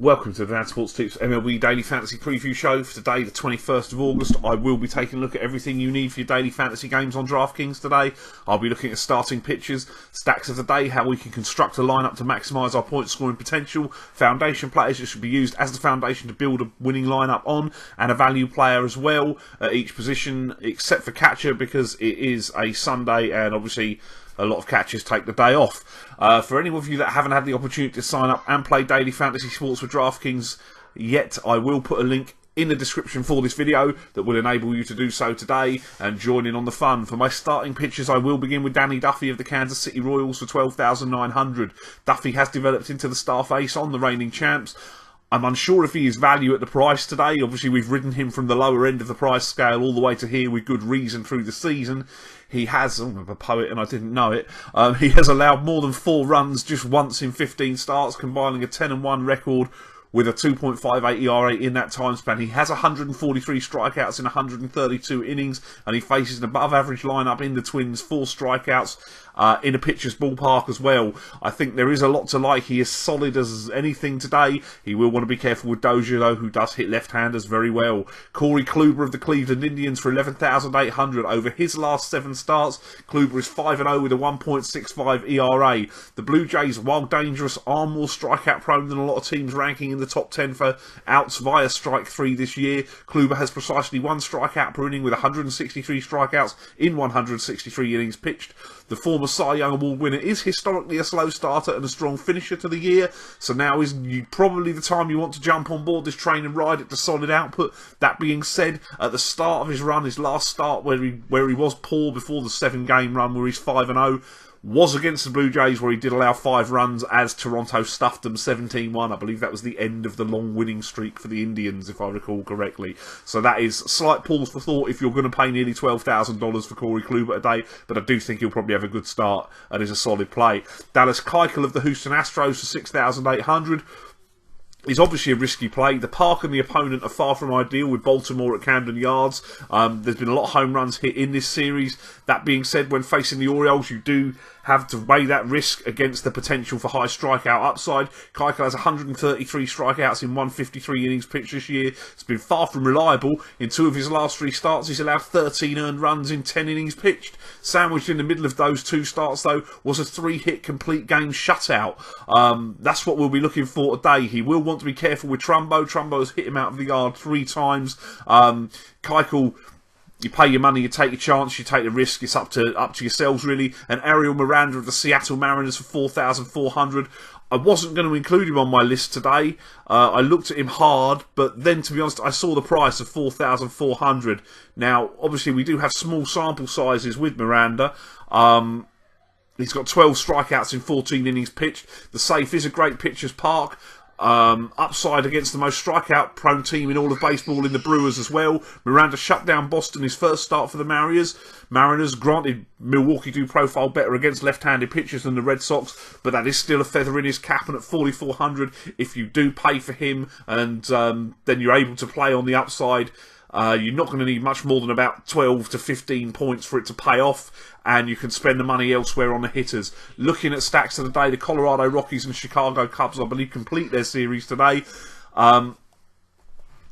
Welcome to the Dan Sports Tips MLB Daily Fantasy Preview Show for today, the 21st of August. I will be taking a look at everything you need for your daily fantasy games on DraftKings today. I'll be looking at starting pitchers, stacks of the day, how we can construct a lineup to maximise our point scoring potential, foundation players that should be used as the foundation to build a winning lineup on, and a value player as well at each position, except for catcher because it is a Sunday and obviously a lot of catchers take the day off. For any of you that haven't had the opportunity to sign up and play daily fantasy sports with DraftKings yet, I will put a link in the description for this video that will enable you to do so today and join in on the fun. For my starting pitchers, I will begin with Danny Duffy of the Kansas City Royals for $12,900. Duffy has developed into the staff ace on the reigning champs. I'm unsure if he is value at the price today. Obviously, we've ridden him from the lower end of the price scale all the way to here with good reason through the season. He has, I'm a poet and I didn't know it, he has allowed more than 4 runs just once in 15 starts, combining a 10-1 record with a 2.58 ERA in that time span. He has 143 strikeouts in 132 innings, and he faces an above-average lineup in the Twins, 4 strikeouts in a pitcher's ballpark as well. I think there is a lot to like. He is solid as anything today. He will want to be careful with Dozier, though, who does hit left-handers very well. Corey Kluber of the Cleveland Indians for $11,800 over his last 7 starts. Kluber is 5-0 with a 1.65 ERA. The Blue Jays, while dangerous, are more strikeout prone than a lot of teams ranking in the top 10 for outs via strike 3 this year. Kluber has precisely 1 strikeout per inning with 163 strikeouts in 163 innings pitched. The former Cy Young Award winner is historically a slow starter and a strong finisher to the year, so now is probably the time you want to jump on board this train and ride it to solid output. That being said, at the start of his run, his last start where he was poor before the 7-game run where he's 5-0, was against the Blue Jays, where he did allow 5 runs as Toronto stuffed them 17-1. I believe that was the end of the long winning streak for the Indians, if I recall correctly. So that is slight pause for thought if you're going to pay nearly $12,000 for Corey Kluber today, but I do think he'll probably have a good start and is a solid play. Dallas Keuchel of the Houston Astros for $6,800. He's obviously a risky play. The park and the opponent are far from ideal with Baltimore at Camden Yards. There's been a lot of home runs hit in this series. That being said, when facing the Orioles, you do have to weigh that risk against the potential for high strikeout upside. Keuchel has 133 strikeouts in 153 innings pitched this year. It's been far from reliable. In 2 of his last 3 starts, he's allowed 13 earned runs in 10 innings pitched. Sandwiched in the middle of those 2 starts, though, was a 3-hit complete game shutout. That's what we'll be looking for today. He will want to be careful with Trumbo. Trumbo has hit him out of the yard 3 times. Keuchel, you pay your money, you take your chance, you take the risk. It's up to yourselves, really. And Ariel Miranda of the Seattle Mariners for $4,400. I wasn't going to include him on my list today. I looked at him hard, but then, to be honest, I saw the price of $4,400. Now, obviously, we do have small sample sizes with Miranda. He's got 12 strikeouts in 14 innings pitched. The safe is a great pitcher's park. Upside against the most strikeout-prone team in all of baseball in the Brewers as well. Miranda shut down Boston his first start for the Mariners. Granted, Milwaukee do profile better against left-handed pitchers than the Red Sox, but that is still a feather in his cap, and at $4,400, if you do pay for him and then you're able to play on the upside, you're not going to need much more than about 12 to 15 points for it to pay off, and you can spend the money elsewhere on the hitters. Looking at stacks of the day, the Colorado Rockies and Chicago Cubs, I believe, complete their series today.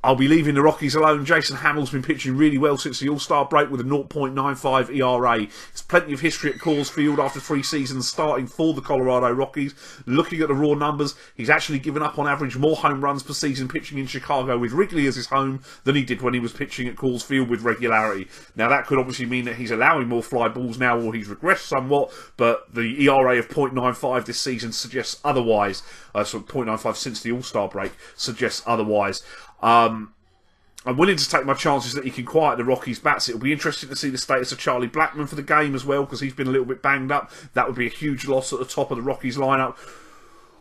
I'll be leaving the Rockies alone. Jason Hamill's been pitching really well since the All-Star break with a 0.95 ERA. There's plenty of history at Coors Field after 3 seasons starting for the Colorado Rockies. Looking at the raw numbers, he's actually given up on average more home runs per season pitching in Chicago with Wrigley as his home than he did when he was pitching at Coors Field with regularity. Now, that could obviously mean that he's allowing more fly balls now, or he's regressed somewhat, but the ERA of 0.95 this season suggests otherwise. So 0.95 since the All-Star break suggests otherwise. I'm willing to take my chances that he can quiet the Rockies' bats. It'll be interesting to see the status of Charlie Blackmon for the game as well, because he's been a little bit banged up. That would be a huge loss at the top of the Rockies lineup.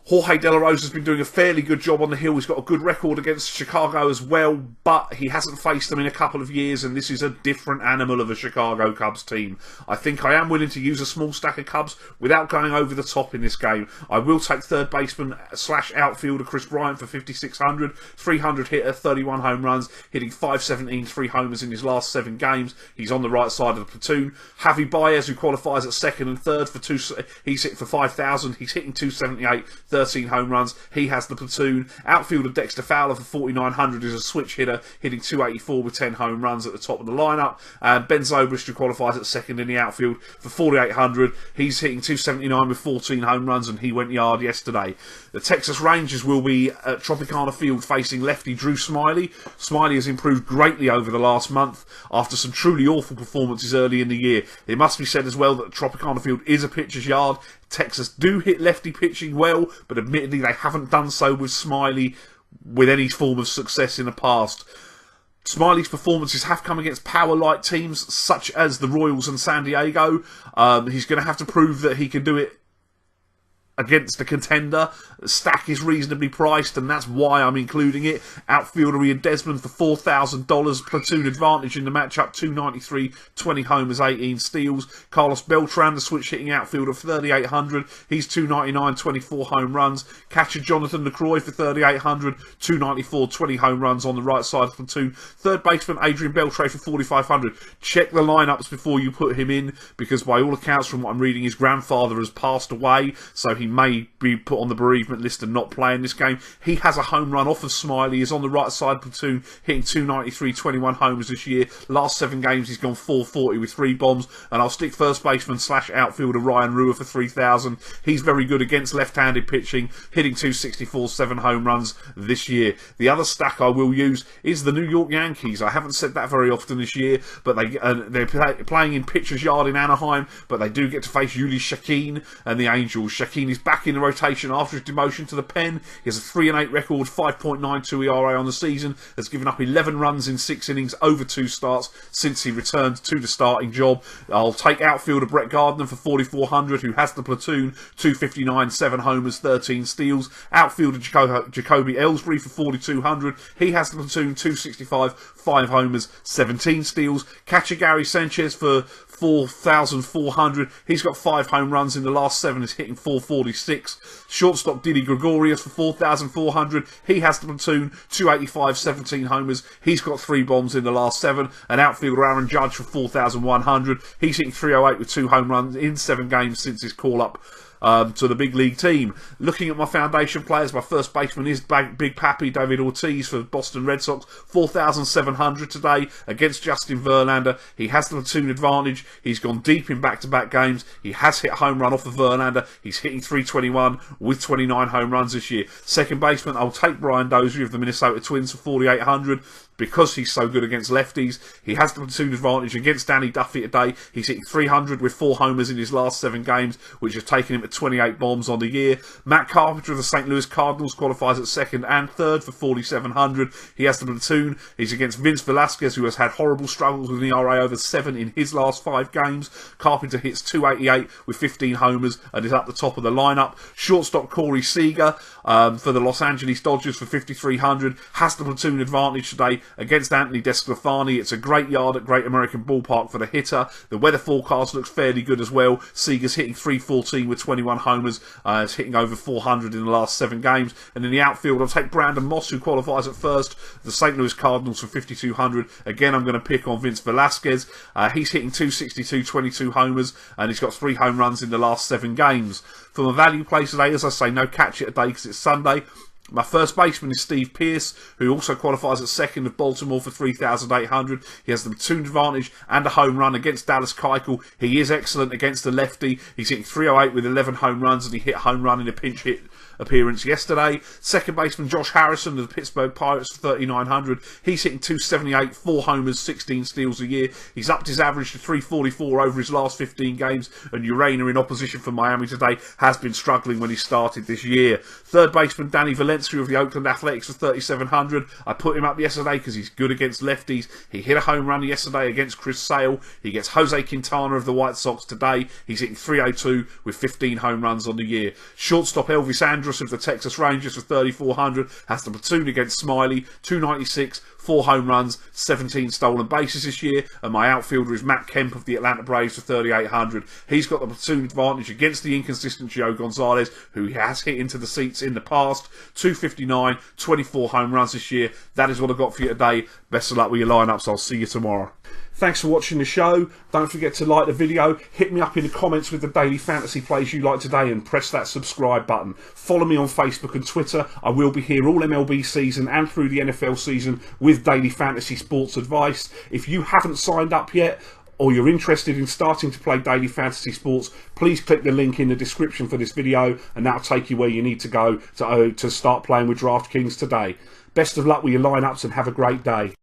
Jorge De La Rosa has been doing a fairly good job on the hill. He's got a good record against Chicago as well, but he hasn't faced them in a couple of years, and this is a different animal of a Chicago Cubs team. I think I am willing to use a small stack of Cubs without going over the top in this game. I will take third baseman / outfielder Chris Bryant for $5,600. 300 hitter, 31 home runs, hitting .517, 3 homers in his last 7 games. He's on the right side of the platoon. Javi Baez, who qualifies at second and third for he's hit for 5,000. He's hitting .278, 13 home runs. He has the platoon. Outfielder Dexter Fowler for 4,900 is a switch hitter, hitting 284 with 10 home runs at the top of the lineup. Ben Zobrist, who qualifies at second in the outfield for 4,800. He's hitting 279 with 14 home runs, and he went yard yesterday. The Texas Rangers will be at Tropicana Field facing lefty Drew Smyly. Smyly has improved greatly over the last month after some truly awful performances early in the year. It must be said as well that Tropicana Field is a pitcher's yard. Texas do hit lefty pitching well, but admittedly they haven't done so with Smyly with any form of success in the past. Smiley's performances have come against power-light teams such as the Royals and San Diego. He's going to have to prove that he can do it against a contender. The stack is reasonably priced, and that's why I'm including it. Outfielder Ian Desmond for $4,000. Platoon advantage in the matchup, 293, 20 homers, 18 steals. Carlos Beltran, the switch hitting outfielder, for 3,800. He's 299, 24 home runs. Catcher Jonathan LaCroix for 3,800, 294, 20 home runs on the right side of the platoon. Third baseman Adrian Beltre for 4,500. Check the lineups before you put him in, because by all accounts from what I'm reading, his grandfather has passed away, so he may be put on the bereavement list and not play in this game. He has a home run off of Smyly. He's on the right side platoon, hitting 293, 21 homers this year. Last 7 games, he's gone 440 with 3 bombs. And I'll stick first baseman / outfielder Ryan Rua for 3,000. He's very good against left-handed pitching, hitting 264, 7 home runs this year. The other stack I will use is the New York Yankees. I haven't said that very often this year, but they're playing in pitcher's yard in Anaheim, but they do get to face Yuli Shakeen and the Angels. Shakeen is back in the rotation after his demotion to the pen. He has a 3-8 record, 5.92 ERA on the season, has given up 11 runs in 6 innings over 2 starts since he returned to the starting job. I'll take outfielder Brett Gardner for 4,400, who has the platoon, 259, 7 homers, 13 steals. Outfielder Jacoby Ellsbury for 4,200. He has the platoon, 265, 5 homers, 17 steals. Catcher Gary Sanchez for 4,400. He's got 5 home runs in the last 7. Is hitting 446. Shortstop Didi Gregorius for 4,400. He has the platoon, 285, 17 homers. He's got 3 bombs in the last 7. And outfielder Aaron Judge for 4,100. He's hitting 308 with 2 home runs in 7 games since his call up to the big league team. Looking at my foundation players, my first baseman is Big Pappy David Ortiz for Boston Red Sox, 4,700 today against Justin Verlander. He has the platoon advantage. He's gone deep in back-to-back games. He has hit a home run off of Verlander. He's hitting 321 with 29 home runs this year. Second baseman, I'll take Brian Dozier of the Minnesota Twins for 4,800. Because he's so good against lefties. He has the platoon advantage against Danny Duffy today. He's hitting 300 with 4 homers in his last 7 games, which has taken him to 28 bombs on the year. Matt Carpenter of the St. Louis Cardinals qualifies at second and third for 4,700. He has the platoon. He's against Vince Velasquez, who has had horrible struggles with an ERA over 7 in his last 5 games. Carpenter hits 288 with 15 homers and is up the top of the lineup. Shortstop Corey Seager for the Los Angeles Dodgers for 5,300 has the platoon advantage today against Anthony DeSclafani. It's a great yard at Great American Ballpark for the hitter. The weather forecast looks fairly good as well. Seager's hitting 314 with 21 homers. Is hitting over 400 in the last 7 games. And in the outfield, I'll take Brandon Moss, who qualifies at first. The St. Louis Cardinals for 5,200. Again, I'm going to pick on Vince Velasquez. He's hitting 262, 22 homers, and he's got 3 home runs in the last 7 games. For my value play today, as I say, no catch it today because it's Sunday. My first baseman is Steve Pearce, who also qualifies at second of Baltimore for 3,800. He has the platoon advantage and a home run against Dallas Keuchel. He is excellent against the lefty. He's hitting 308 with 11 home runs, and he hit a home run in a pinch hit appearance yesterday. Second baseman Josh Harrison of the Pittsburgh Pirates for 3,900. He's hitting 278, 4 homers, 16 steals a year. He's upped his average to 344 over his last 15 games, and Urena, in opposition for Miami today, has been struggling when he started this year. Third baseman Danny Valencia of the Oakland Athletics for 3,700. I put him up yesterday because he's good against lefties. He hit a home run yesterday against Chris Sale. He gets Jose Quintana of the White Sox today. He's hitting 302 with 15 home runs on the year. Shortstop Elvis Andrus of the Texas Rangers for 3,400 has the platoon against Smyly, 296, 4 home runs, 17 stolen bases this year. And my outfielder is Matt Kemp of the Atlanta Braves for 3,800. He's got the platoon advantage against the inconsistent Gio Gonzalez, who has hit into the seats in the past. 259, 24 home runs this year. That is what I've got for you today. Best of luck with your lineups. I'll see you tomorrow. Thanks for watching the show. Don't forget to like the video. Hit me up in the comments with the daily fantasy plays you like today and press that subscribe button. Follow me on Facebook and Twitter. I will be here all MLB season and through the NFL season with daily fantasy sports advice. If you haven't signed up yet, or you're interested in starting to play daily fantasy sports, please click the link in the description for this video and that'll take you where you need to go to start playing with DraftKings today. Best of luck with your lineups and have a great day.